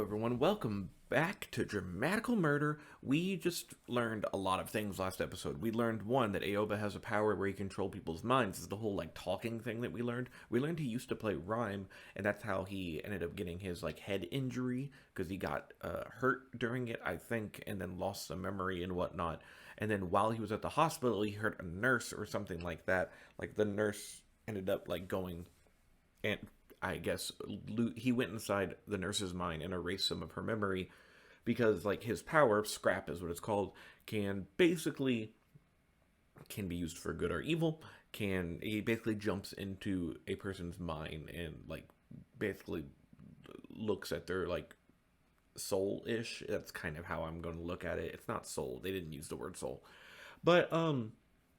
Everyone, welcome back to Dramatical Murder. We just learned a lot of things last episode. We learned, one, that Aoba has a power where he can control people's minds. This is the whole, talking thing that we learned. We learned he used to play rhyme, and that's how he ended up getting his, head injury, because he got hurt during it, I think, and then lost some memory and whatnot. And then while he was at the hospital, he hurt a nurse or something like that. The nurse ended up, going and I guess he went inside the nurse's mind and erased some of her memory because, his power, scrap is what it's called, can be used for good or evil. He basically jumps into a person's mind and, basically looks at their, soul-ish. That's kind of how I'm going to look at it. It's not soul. They didn't use the word soul. But,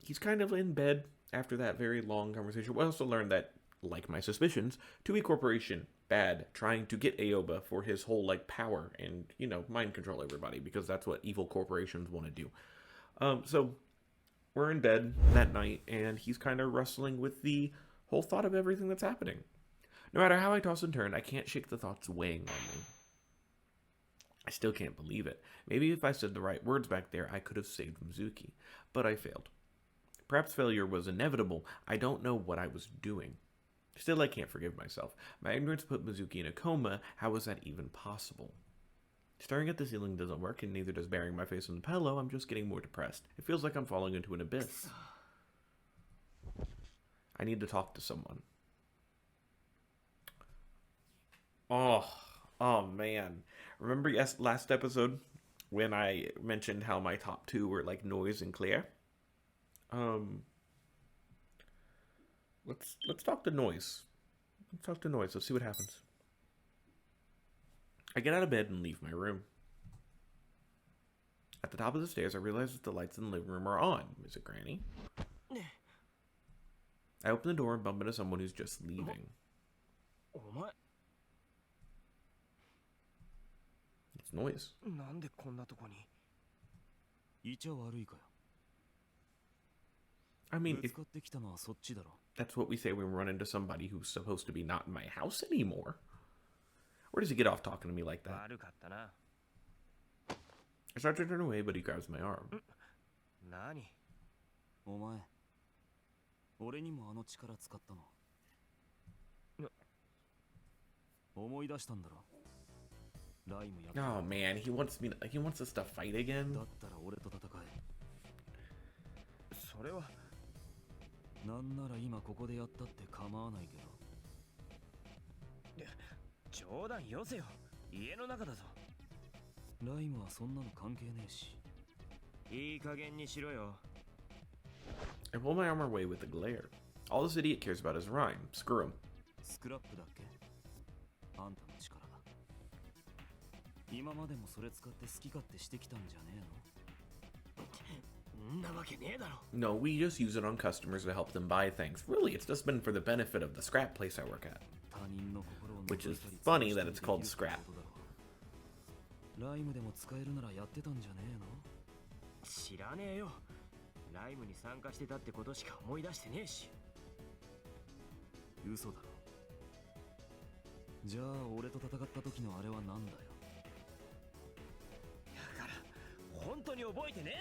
he's kind of in bed after that very long conversation. We also learned that, like my suspicions, 2E Corporation, bad, trying to get Aoba for his whole, power and, mind control everybody, because that's what evil corporations want to do. So, we're in bed that night, and he's kind of wrestling with the whole thought of everything that's happening. No matter how I toss and turn, I can't shake the thoughts weighing on me. I still can't believe it. Maybe if I said the right words back there, I could have saved Mizuki, but I failed. Perhaps failure was inevitable. I don't know what I was doing. Still, I can't forgive myself. My ignorance put Mizuki in a coma. How was that even possible? Staring at the ceiling doesn't work, and neither does burying my face in the pillow. I'm just getting more depressed. It feels like I'm falling into an abyss. I need to talk to someone. Oh man. Remember last episode when I mentioned how my top two were Noiz and Claire? Let's talk to Noiz. Let's see what happens. I get out of bed and leave my room. At the top of the stairs, I realize that the lights in the living room are on. Is it Granny? I open the door and bump into someone who's just leaving. It's Noiz. I mean, that's what we say when we run into somebody who's supposed to be not in my house anymore. Where does he get off talking to me like that? I start to turn away, but he grabs my arm. Oh man, he wants us to fight again? I pull my arm away with a glare. All this idiot cares about is rhyme. Screw him. No, we just use it on customers to help them buy things. Really, it's just been for the benefit of the scrap place I work at. Which is funny that it's called scrap.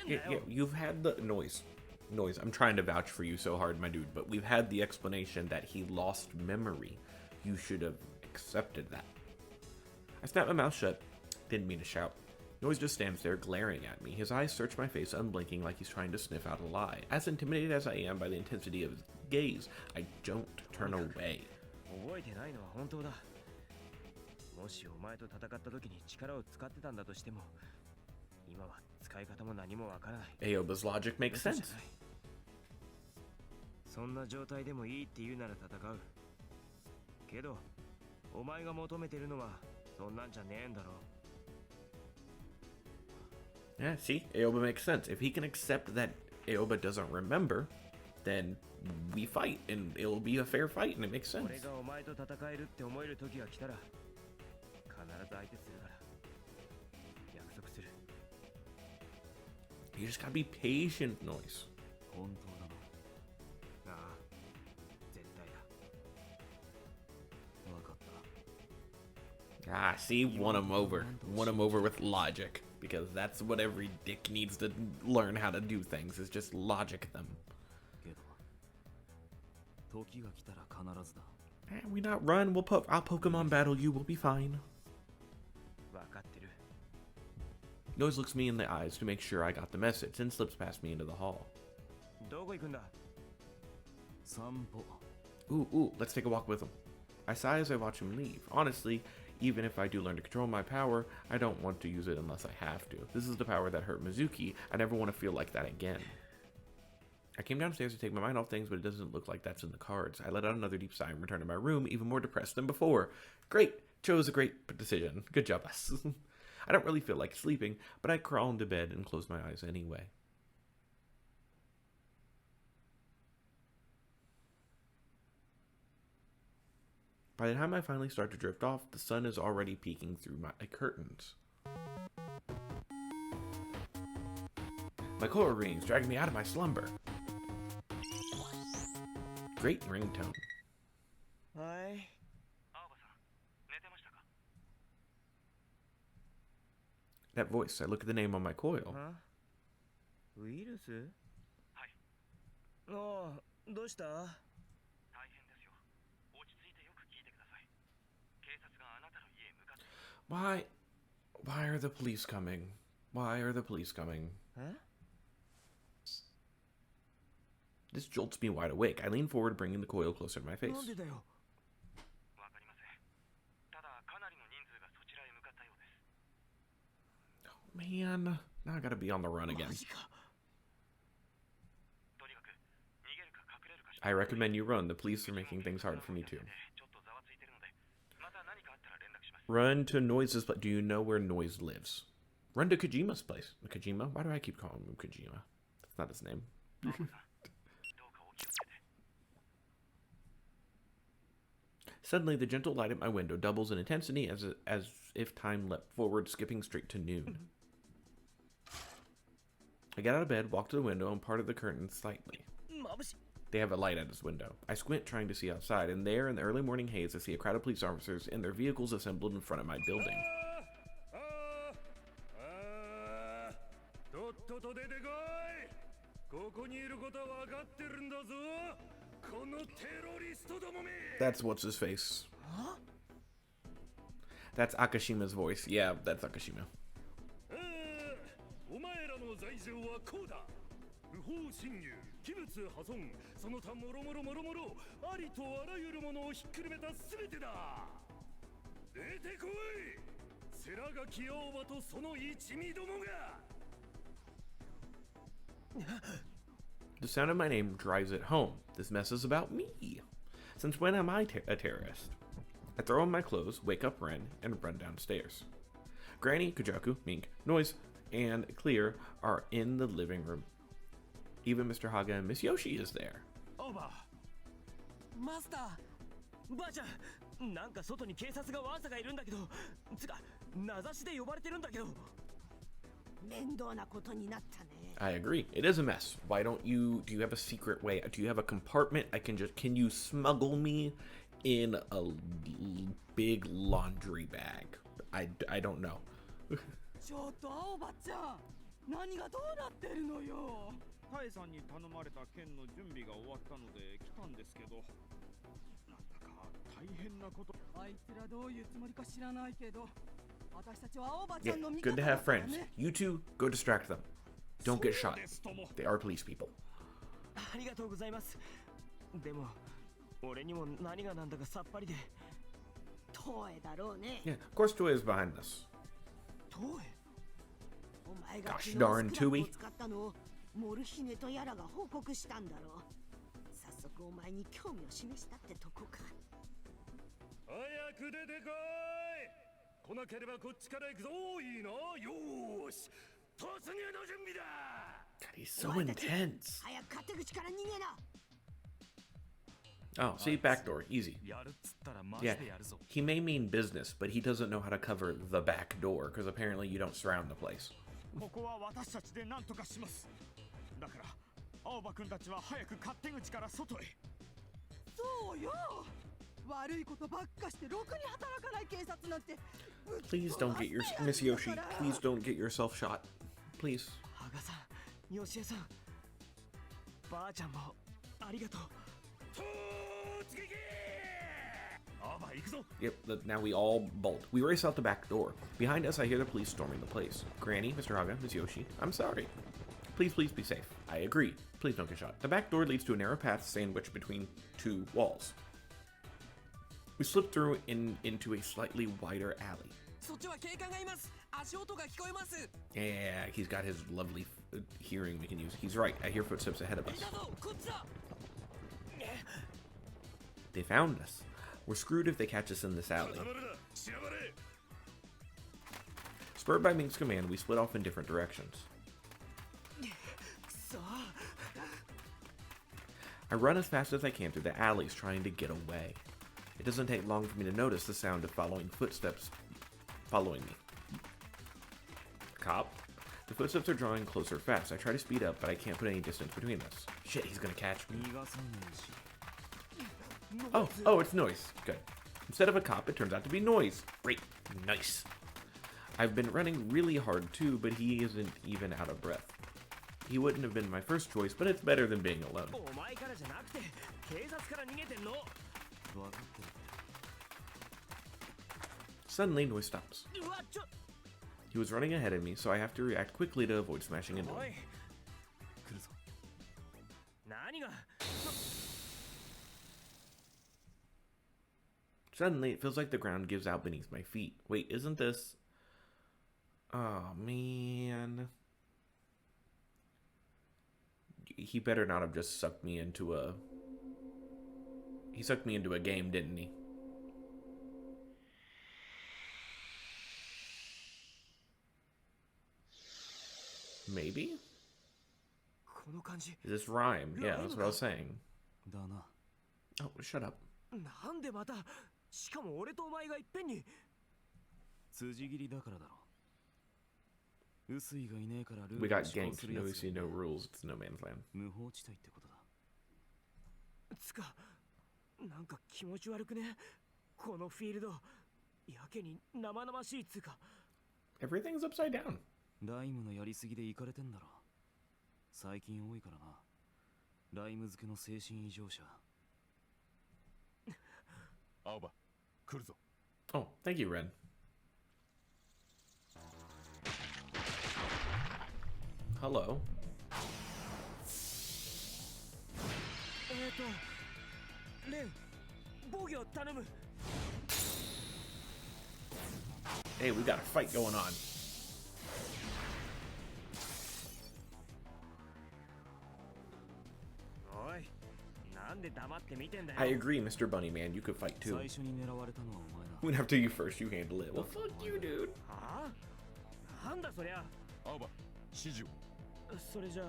Yeah, you've had the Noiz. I'm trying to vouch for you so hard, my dude, but we've had the explanation that he lost memory. You should have accepted that. I snap my mouth shut. Didn't mean to shout. Noiz just stands there glaring at me. His eyes search my face, unblinking, like he's trying to sniff out a lie. As intimidated as I am by the intensity of his gaze, I don't turn away. Aoba's logic makes sense. Yeah, see? Aoba makes sense. If he can accept that Aoba doesn't remember, then we fight, and it'll be a fair fight, and it makes sense. You just gotta be patient, Noiz. Ah, see, won him over. Won him over with logic. Because that's what every dick needs to learn how to do things, is just logic them. We not run, I'll Pokemon battle you, we'll be fine. Noiz looks me in the eyes to make sure I got the message, and slips past me into the hall. Ooh, let's take a walk with him. I sigh as I watch him leave. Honestly, even if I do learn to control my power, I don't want to use it unless I have to. This is the power that hurt Mizuki. I never want to feel like that again. I came downstairs to take my mind off things, but it doesn't look like that's in the cards. I let out another deep sigh and returned to my room, even more depressed than before. Great! Chose a great decision. Good job, us. I don't really feel like sleeping, but I crawl into bed and close my eyes anyway. By the time I finally start to drift off, the sun is already peeking through my curtains. My core rings, dragging me out of my slumber. Great ringtone. Hi. That voice, I look at the name on my coil. Huh? Virus? Oh, どうした? Why are the police coming? Why are the police coming? Huh? This jolts me wide awake. I lean forward, bringing the coil closer to my face. Oh man, now I gotta be on the run again. I recommend you run. The police are making things hard for me too. Run to Noiz's place. Do you know where Noiz lives? Run to Kojima's place. Kojima? Why do I keep calling him Kojima? That's not his name. Suddenly, the gentle light at my window doubles in intensity as if time leapt forward, skipping straight to noon. I get out of bed, walk to the window, and parted the curtains slightly. They have a light at his window. I squint, trying to see outside, and there, in the early morning haze, I see a crowd of police officers and their vehicles assembled in front of my building. That's what's his face. Huh? That's Akashima's voice. Yeah, that's Akashima. The sound of my name drives it home. This mess is about me. Since when am I a terrorist? I throw on my clothes, wake up Ren, and run downstairs. Granny, Kujaku, Mink, Noiz, and Clear are in the living room. Even Mr. Haga and Miss Yoshi is there. Aoba! Master! Ba-chan! Nanka soto ni keisatshu ga waasa ga iru nda kedo. Tsuka, nazashi de yobareteru nda kedo. Mendou na koto ni natta ne. I agree. It is a mess. Why don't you... Do you have a secret way? Do you have a compartment? Can you smuggle me in a big laundry bag? I don't know. ちょっと青葉ちゃん、何がどうなってるのよ。タエさんに頼まれた件の準備が終わったので来たんですけど、なんだか大変なこと。あいつらどういうつもりか知らないけど、私たちは青葉ち Yeah, ゃんの味 good 方 to だ have から friends. ね。You two, go distract them. Don't get shot. They are police people. ありがとうございます。でも、俺にも何がなんだかさっぱりで。トエだろうね。Yeah, of course Toei is behind this. トエ？お前が Gosh darn Tui. 使ったのをモルヒネとやらが報告したんだろう。早速お前に興味を示したってとこか。早く出てこい。来なければこっちから行くぞ。いいな。よーし。突入の準備だ。God, he's so intense. 早く勝手口から逃げな。 Oh, see, backdoor, easy. Yeah, he may mean business, but he doesn't know how to cover the back door, because apparently you don't surround the place. ここは私たちで何とかします。だから、青葉くんたちは早く勝手口から外へ。そうよ。悪いことばっかしてろくに働かない警察なんて Please don't get your Miss Yoshi. Please don't get yourself shot. Please. 羽賀さん、よしえさん、ばあちゃんもありがとう。 Yep, now we all bolt. We race out the back door. Behind us, I hear the police storming the place. Granny, Mr. Haga, Miss Yoshi, I'm sorry. Please, please be safe. I agree. Please don't get shot. The back door leads to a narrow path sandwiched between two walls. We slip through into a slightly wider alley. Yeah, he's got his lovely hearing we can use. He's right. I hear footsteps ahead of us. They found us. We're screwed if they catch us in this alley. Spurred by Mink's command, we split off in different directions. I run as fast as I can through the alleys, trying to get away. It doesn't take long for me to notice the sound of following footsteps following me. Cop? The footsteps are drawing closer fast. I try to speed up, but I can't put any distance between us. Shit, he's gonna catch me. Oh, it's Noiz. Good. Instead of a cop, it turns out to be Noiz. Great. Nice. I've been running really hard too, but he isn't even out of breath. He wouldn't have been my first choice, but it's better than being alone. Suddenly, Noiz stops. He was running ahead of me, so I have to react quickly to avoid smashing into him. Suddenly, it feels like the ground gives out beneath my feet. Wait, isn't this... Oh, man. He better not have just sucked me into a... He sucked me into a game, didn't he? Maybe? Is this rhyme? Yeah, that's what I was saying. Oh, shut up. We got ganked. No see, no rules. It's no man's land. Everything's upside down. Aoba, Oh, thank you, Ren. Hello. Hey, we got a fight going on. I agree, Mr. Bunny Man. You could fight too. Went after you first. You handle it. Well, fuck you, dude. Aoba, 指示を。それじゃあ。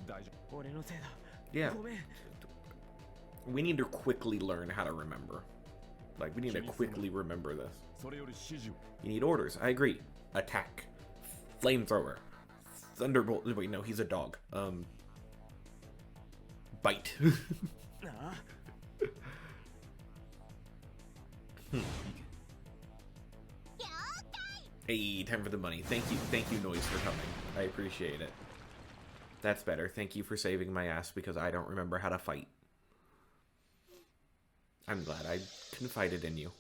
大丈夫。俺のせいだ。 Yeah. ごめん。 We need to quickly learn how to remember. Like, we need to quickly remember this. それより指示を。 You need orders. I agree. Attack. Flamethrower. Thunderbolt. Wait, no, he's a dog. Bite. Hey, time for the money. Thank you, Noiz, for coming. I appreciate it. That's better. Thank you for saving my ass because I don't remember how to fight. I'm glad I confided in you.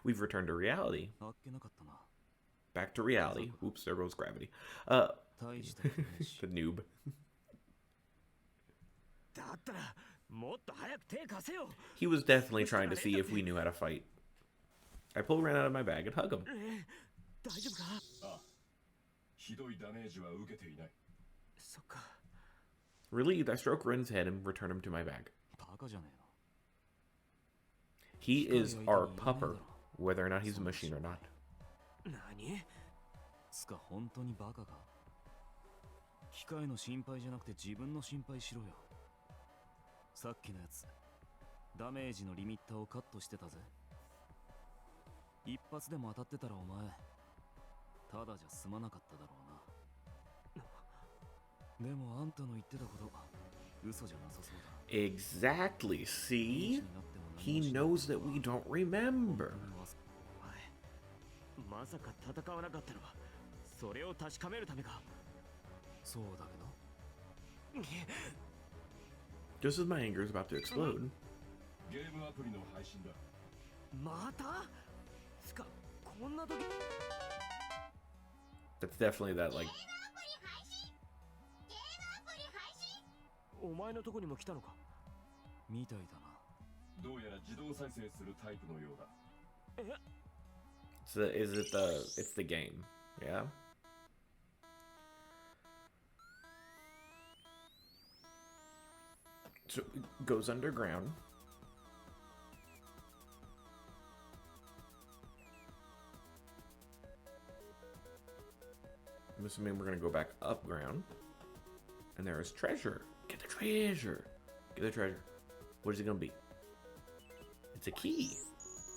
We've returned to reality. Back to reality. Oops, there goes gravity. The noob. He was definitely trying to see if we knew how to fight. I pull Ren out of my bag and hug him. Relieved, I stroke Ren's head and return him to my bag. He is our pupper, whether or not he's a machine or not. でもあんたの言ってたこと嘘じゃなさそうだ。 Exactly. See? He knows that we don't remember. まさか戦わなかったのはそれを確かめるためか。そうだけど Just as my anger is about to explode. ゲームアプリの配信だ。またつかこんな時 That's definitely that, like, お前のとこにも来たのか。みたいだな。どうやら自動再生するタイプのようだ。it's the game. Yeah? So it goes underground. I'm assuming we're gonna go back up ground. And there is treasure. Get the treasure. Get the treasure. What is it gonna be? It's a key.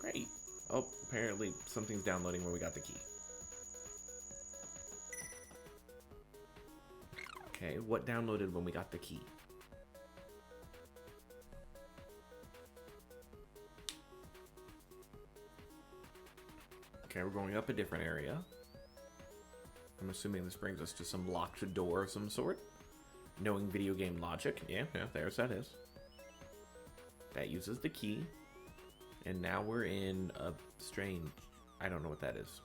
Great. Oh, apparently something's downloading when we got the key. Okay, what downloaded when we got the key? Okay, we're going up a different area. I'm assuming this brings us to some locked door of some sort. Knowing video game logic. Yeah, there's that is. That uses the key. And now we're in a strange... I don't know what that is.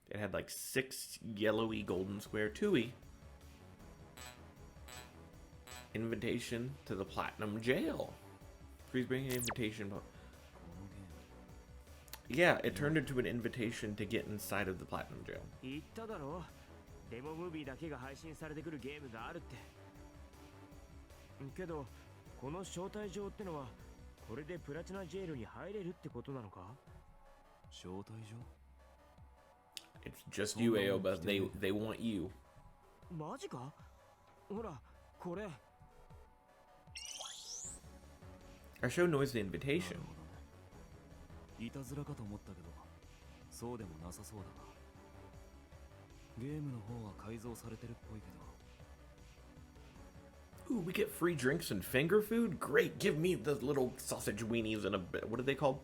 It had like 6 yellowy golden square 2-y. Invitation to the Platinum Jail. Please bring an invitation. Yeah, it turned into an invitation to get inside of the Platinum Jail. 言っただろ。デモムービーだけが配信されてくるゲームがあるって。けどこの招待状ってのはこれでプラチナジェイルに入れるってことなのか。招待状 It's just you, Aoba. They want you. マジか。ほらこれ。 I showed Noiz the invitation. いたずらかと思ったけどそうでもなさそうだな。ゲームの方は改造されてるっぽいけど。 Ooh, we get free drinks and finger food? Great, give me the little sausage weenies and a... What are they called?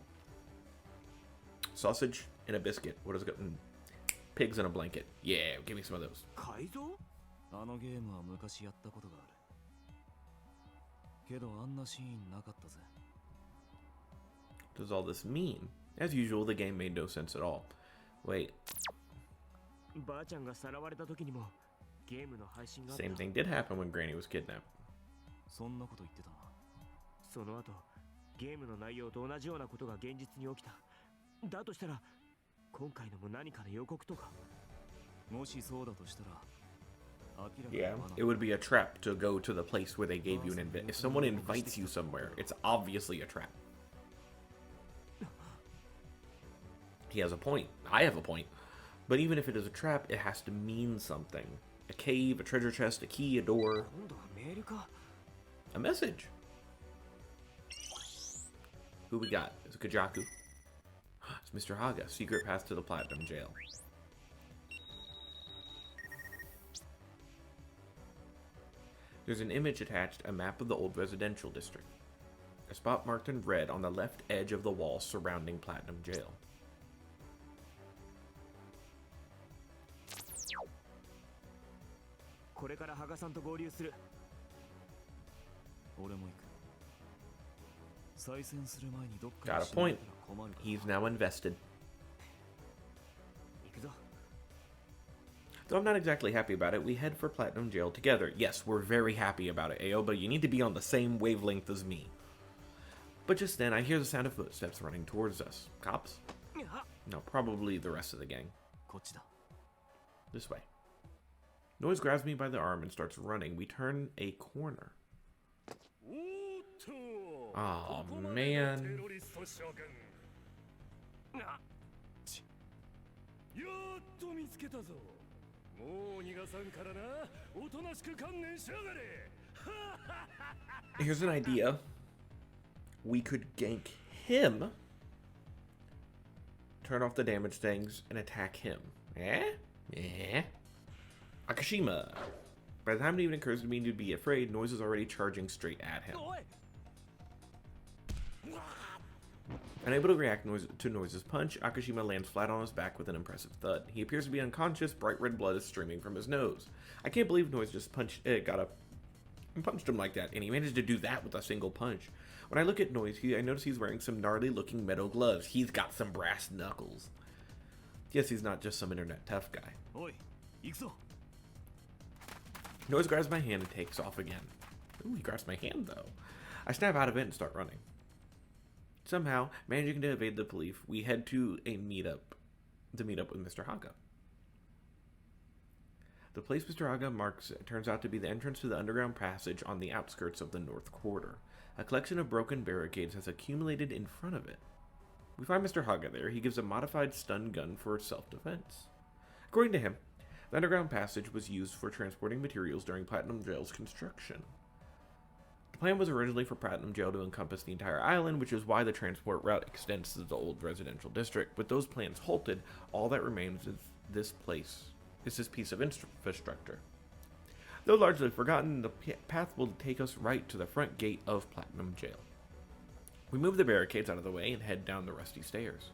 Sausage and a biscuit. What is it? Pigs in a blanket. Yeah, give me some of those. 改造？あのゲームは昔やったことがある。けどあんなシーンなかったぜ。 What does all this mean? As usual, the game made no sense at all. Wait. ばあちゃんがさらわれた時にもゲームの配信があった。 Same thing did happen when Granny was kidnapped. そんなこと言ってたな。その後ゲームの内容と同じようなことが現実に起きた。だとしたら今回のも何かの予告とか。もしそうだとしたら。 Yeah, it would be a trap to go to the place where they gave you an invite. If someone invites you somewhere, it's obviously a trap. He has a point. I have a point. But even if it is a trap, it has to mean something. A cave, a treasure chest, a key, a door. A message. Who we got? It's Kajaku. It's Mr. Haga. Secret path to the Platinum Jail. There's an image attached, a map of the old residential district. A spot marked in red on the left edge of the wall surrounding Platinum Jail. Got a point. He's now invested. Though I'm not exactly happy about it, we head for Platinum Jail together. Yes, we're very happy about it, Aoba. You need to be on the same wavelength as me. But just then, I hear the sound of footsteps running towards us. Cops? No, probably the rest of the gang. This way. Noiz grabs me by the arm and starts running. We turn a corner. Oh, man. Here's an idea. We could gank him, turn off the damage things, and attack him. Eh? Eh? Akashima. By the time it even occurs to me to be afraid, Noiz is already charging straight at him. Unable to react to Noiz's punch, Akashima lands flat on his back with an impressive thud. He appears to be unconscious, bright red blood is streaming from his nose. I can't believe Noiz just got up and punched him like that, and he managed to do that with a single punch. When I look at Noiz, I notice he's wearing some gnarly looking metal gloves. He's got some brass knuckles. Yes, he's not just some internet tough guy. Noiz grabs my hand and takes off again. Ooh, he grabs my hand though. I snap out of it and start running. Somehow, managing to evade the police, we head to a meetup with Mr. Haga. The place Mr. Haga marks turns out to be the entrance to the underground passage on the outskirts of the North Quarter. A collection of broken barricades has accumulated in front of it. We find Mr. Haga there. He gives a modified stun gun for self-defense. According to him, the underground passage was used for transporting materials during Platinum Jail's construction. The plan was originally for Platinum Jail to encompass the entire island, which is why the transport route extends to the old residential district. With those plans halted, all that remains is this piece of infrastructure. Though largely forgotten, the path will take us right to the front gate of Platinum Jail. We move the barricades out of the way and head down the rusty stairs.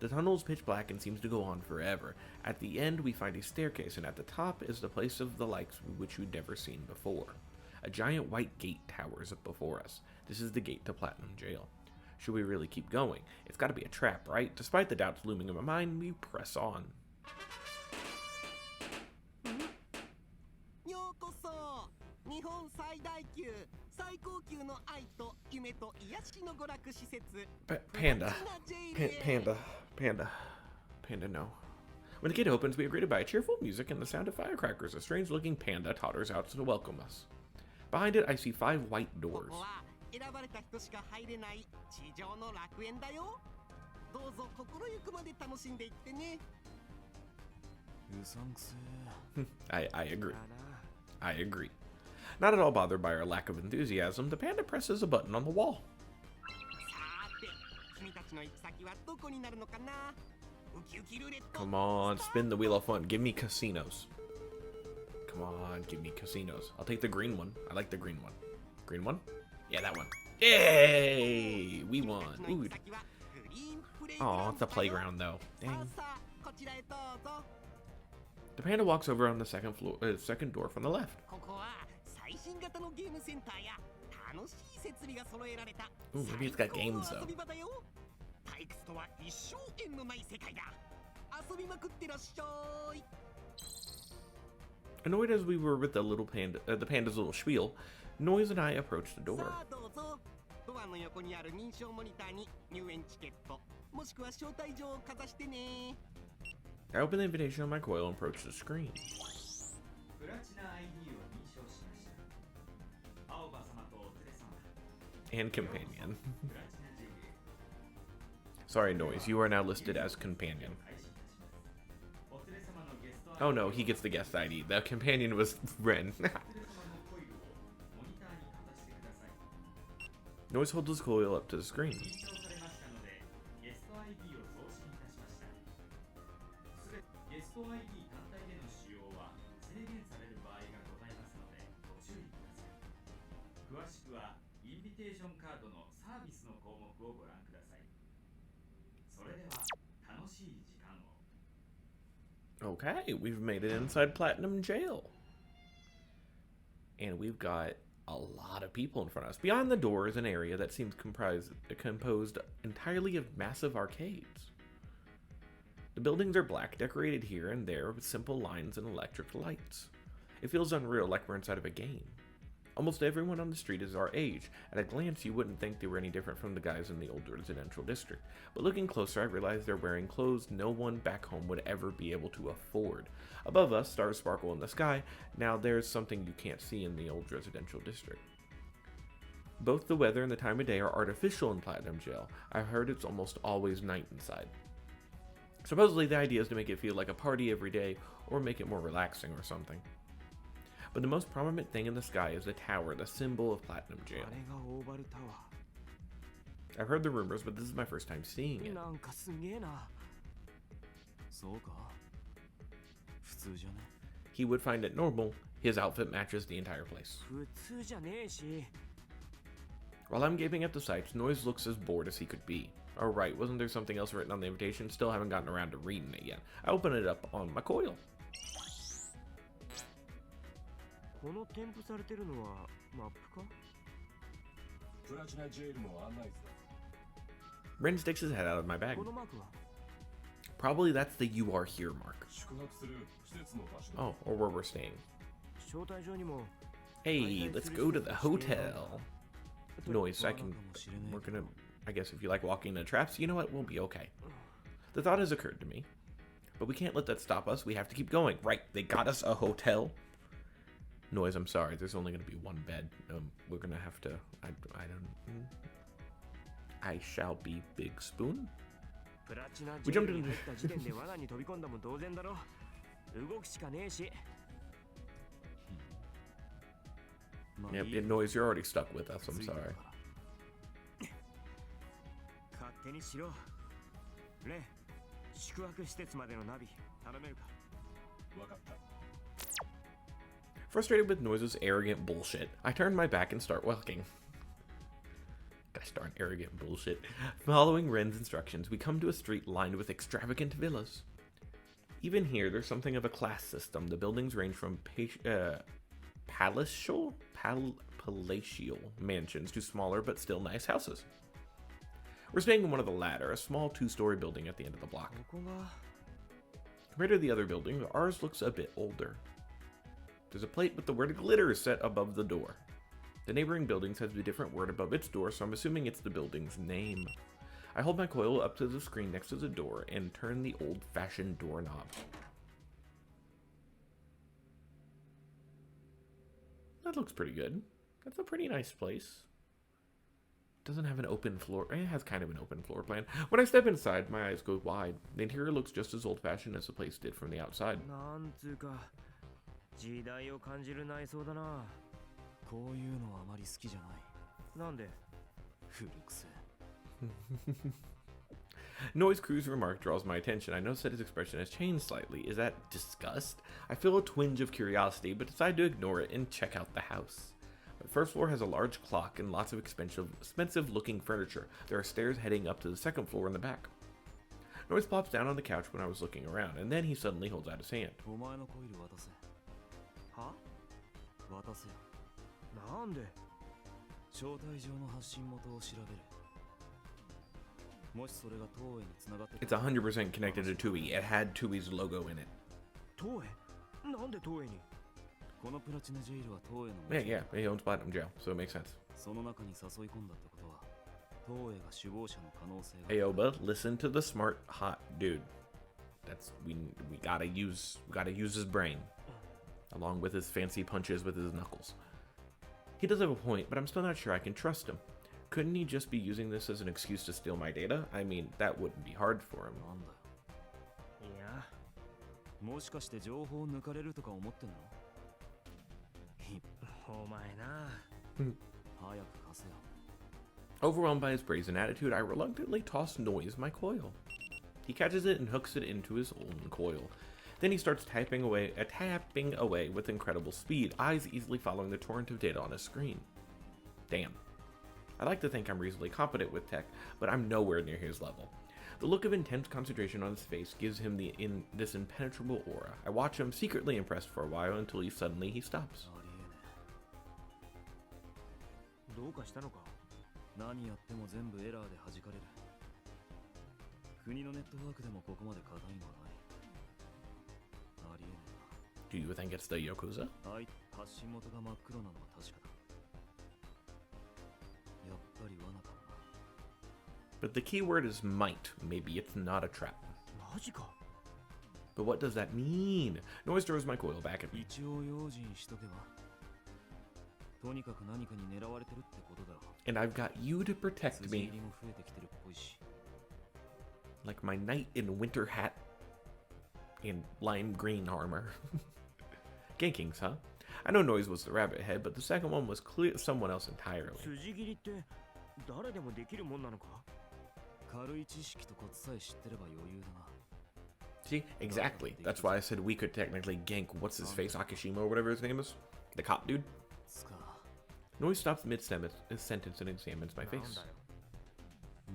The tunnel is pitch black and seems to go on forever. At the end, we find a staircase, and at the top is the place of the likes which we'd never seen before. A giant white gate towers up before us. This is the gate to Platinum Jail. Should we really keep going? It's got to be a trap, right? Despite the doubts looming in my mind, we press on. Panda, no. When the gate opens, we are greeted by cheerful music and the sound of firecrackers. A strange-looking panda totters out to welcome us. Behind it, I see 5 white doors. I agree. Not at all bothered by our lack of enthusiasm, the panda presses a button on the wall. Come on, spin the wheel of fun. Give me casinos. Come on, give me casinos. I'll take the green one. I like the green one. Green one? Yeah, that one. Yay! We won. Ooh. Aw, it's a playground though. Dang. The panda walks over on the second door from the left. Ooh, maybe it's got games though. Annoyed as we were with the little panda, the panda's little spiel, Noiz and I approached the door. I opened the invitation on my coil and approached the screen. And companion. Sorry, Noiz, you are now listed as companion. Oh no, he gets the guest ID. The companion was Ren. Noiz holds his coil up to the screen. Okay, we've made it inside Platinum Jail. And we've got a lot of people in front of us. Beyond the door is an area that seems composed entirely of massive arcades. The buildings are black, decorated here and there with simple lines and electric lights. It feels unreal, like we're inside of a game. Almost everyone on the street is our age. At a glance, you wouldn't think they were any different from the guys in the old residential district. But looking closer, I realized they're wearing clothes no one back home would ever be able to afford. Above us, stars sparkle in the sky. Now there's something you can't see in the old residential district. Both the weather and the time of day are artificial in Platinum Jail. I've heard it's almost always night inside. Supposedly the idea is to make it feel like a party every day, or make it more relaxing or something. But the most prominent thing in the sky is the tower, the symbol of Platinum Jail. I've heard the rumors, but this is my first time seeing it. He would find it normal. His outfit matches the entire place. 普通じゃねえし。 While I'm gaping at the sights, Noiz looks as bored as he could be. Oh right, wasn't there something else written on the invitation? Still haven't gotten around to reading it yet. I open it up on my coil. この添付されてるのはマップか？プラチナジェイルの案内図だ。 Ren sticks his head out of my bag. このマークは？ Probably that's the "you are here" mark. 宿泊する施設の場所だ。 Oh, or where we're staying. 招待状にも Hey, let's go to the hotel. Noiz, we're gonna, I guess if you like walking into traps, you know what, we'll be okay. The thought has occurred to me. But we can't let that stop us, we have to keep going. Right, they got us a hotel. Noiz, I'm sorry, there's only gonna be one bed. We're gonna have to, I shall be Big Spoon. プラチナジェルに入った時点で罠に飛び込んだも同然だろ。動くしかねえし。 Yep, Noiz, you're already stuck with us, I'm sorry. 勝手にしろ。レン、宿泊施設までのナビ頼めるか？わかった。 Frustrated with Noiz's arrogant bullshit, I turn my back and start walking. Gosh darn arrogant bullshit. Following Ren's instructions, we come to a street lined with extravagant villas. Even here, there's something of a class system. The buildings range from palatial mansions to smaller but still nice houses. We're staying in one of the latter, a small two-story building at the end of the block. ここが Compared to the other buildings, ours looks a bit older. There's a plate with the word glitter set above the door. The neighboring buildings has a different word above its door, so I'm assuming it's the building's name. I hold my coil up to the screen next to the door and turn the old-fashioned doorknob. That looks pretty good. That's a pretty nice place. Doesn't have an open floor. It has kind of an open floor plan. When I step inside, my eyes go wide. The interior looks just as old-fashioned as the place did from the outside. なんつうか時代を感じる内装だな。こういうのはあまり好きじゃない。なんで？古くせ。Noiz Crew's remark draws my attention. I notice that his expression has changed slightly. Is that disgust? I feel a twinge of curiosity, but decide to ignore it and check out the house. The first floor has a large clock and lots of expensive-looking furniture. There are stairs heading up to the second floor in the back. Noiz plops down on the couch when I was looking around, and then he suddenly holds out his hand. お前のコイル渡せ。は？渡せよ。なんで？招待状の発信元を調べる。もしそれが東映に繋がって It's 100% connected to TUI. It had TUI's logo in it. 東映？なんで東映に？このプラチナジェイルは東映の。 Yeah, he owns Platinum Jail, so it makes sense. その中に誘い込んだってことは、東映が首謀者の可能性が。 Aoba, listen to the smart, hot dude. That's we gotta use his brain, along with his fancy punches with his knuckles. He does have a point, but I'm still not sure I can trust him. Couldn't he just be using this as an excuse to steal my data? I mean, that wouldn't be hard for him. なんだ。いや。もしかして情報を抜かれるとか思ってんの？お前な。早く貸せよ。 Overwhelmed by his brazen attitude, I reluctantly toss Noiz my coil. He catches it and hooks it into his own coil. Then he starts tapping away with incredible speed, eyes easily following the torrent of data on his screen. Damn. I like to think I'm reasonably competent with tech, but I'm nowhere near his level. The look of intense concentration on his face gives him this impenetrable aura. I watch him secretly impressed for a while until he stops. ありえねえ。どうかしたのか？何やっても全部エラーで弾かれる。国のネットワークでもここまで硬いのはない。ありえね Do you think it's the Yakuza? えな。発信元が真っ黒なのは確かだ。やっぱり罠かもな。But the key word is might. Maybe it's not a trap. マジか。 But what does that mean? Noiz throws my coil back at me. 一応用心しとけば。とにかく何かに狙われてるってことだろう。 And I've got you to protect 筋 me. 入りも増えてきてるっぽいし。 Like my knight in winter hat and lime green armor. Gankings, huh? I know Noiz was the rabbit head, but the second one was someone else entirely. 筋切りって誰でもできるもんなのか？軽い知識とコツさえ知ってれば余裕だな。See, exactly. That's why I said we could technically gank what's his face, Akishima or whatever his name is, the cop dude. つか Noiz stops mid-sentence and examines my face.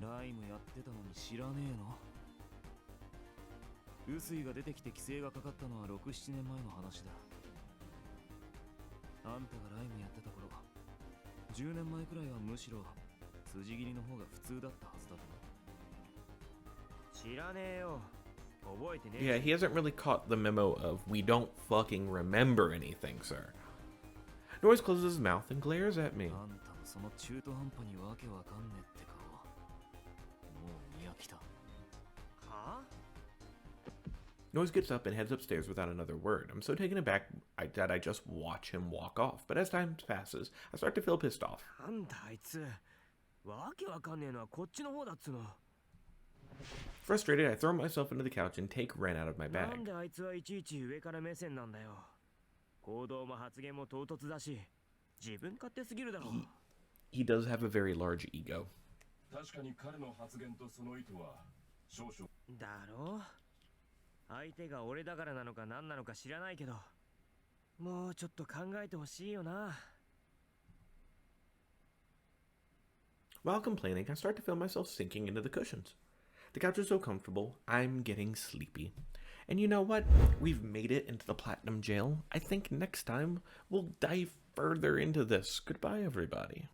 ライムやってたのに知らねえの？臼井が出てきて規制がかかったのは6、7年前の話だ。あんたがライムやってた頃、10年前くらいはむしろ筋切りの方が普通だったはずだと。知らねえよ。覚えてねえ。 Yeah, he hasn't really caught the memo of we don't fucking remember anything, sir. Noiz closes his mouth and glares at me. あんたのその中途半端にわけわかんねえって顔、もう見飽きた。は？ Noiz gets up and heads upstairs without another word. I'm so taken aback that I just watch him walk off. But as time passes, I start to feel pissed off. なんだあいつ。わけわかんねえのはこっちの方だっつの。 Frustrated, I throw myself into the couch and take Ren out of my な bag. んであいつはいちいち上から目線なんだよ。行動も発言も唐突だし、自分勝手すぎるだろ。He does have a very large ego. 確かに彼の発言とその意図は少々。だろ？相手が俺だからなのか何なのか知らないけど、もうちょっと考えてほしいよな。 While complaining, I start to feel myself sinking into the cushions. The couch is so comfortable, I'm getting sleepy. And you know what? We've made it into the Platinum Jail. I think next time we'll dive further into this. Goodbye, everybody.